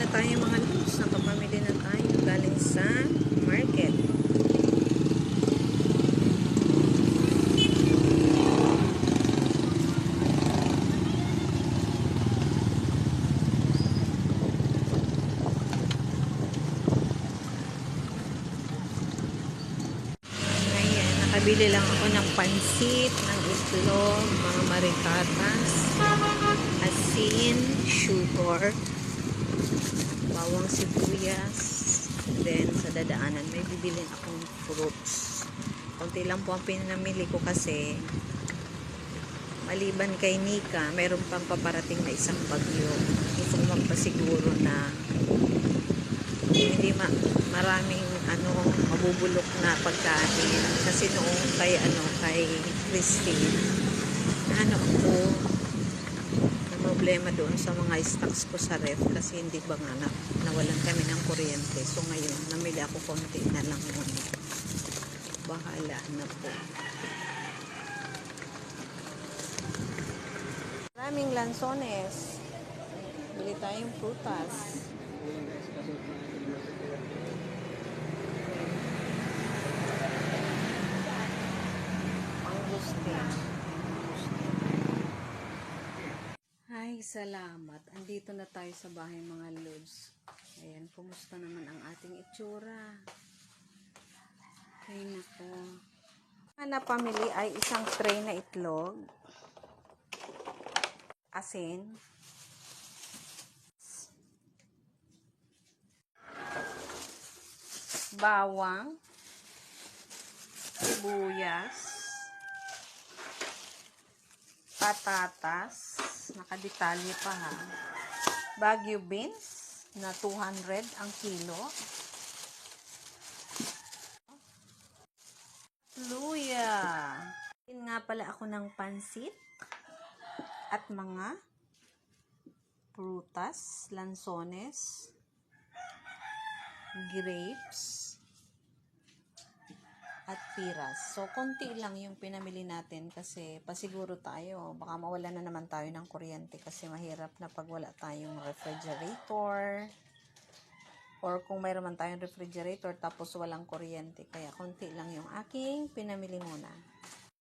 na tayo mga lods. Nakapamili na tayo galing sa market. Ayan, nakabili lang ako ng pansit, ng itlog, mga maritatas, asin, sugar, bawang sibuyas. Then sa dadaanan may bibilin akong fruits. Konti lang po ang pinamili ko kasi maliban kay Nika, mayroon pang paparating na isang bagyo. Gusto ko magpasiguro na hindi maraming mabubulok na pagkain. Kasi noong kay Christine, ako problema doon sa mga stocks ko sa ref kasi hindi ba nga nawalan kami ng kuryente. So ngayon, namili ako konti na lang muna. Bahala na po. Maraming lansones. Bili tayong prutas. Mangustin. Ay, salamat. Andito na tayo sa bahay mga lods. Ayan, kumusta naman ang ating itsura? Ay, nako. Ang napamili ay isang tray na itlog, asin, bawang, sibuyas, patatas, nakadetalye pa ha, Baguio beans na 200 ang kilo, luya. Din nga pala ako ng pansit at mga prutas, lansones, grapes, at piras. So, konti lang yung pinamili natin kasi pasiguro tayo. Baka mawala na naman tayo ng kuryente kasi mahirap na pag wala tayong refrigerator. Or kung mayroon man tayong refrigerator tapos walang kuryente. Kaya konti lang yung aking pinamili muna.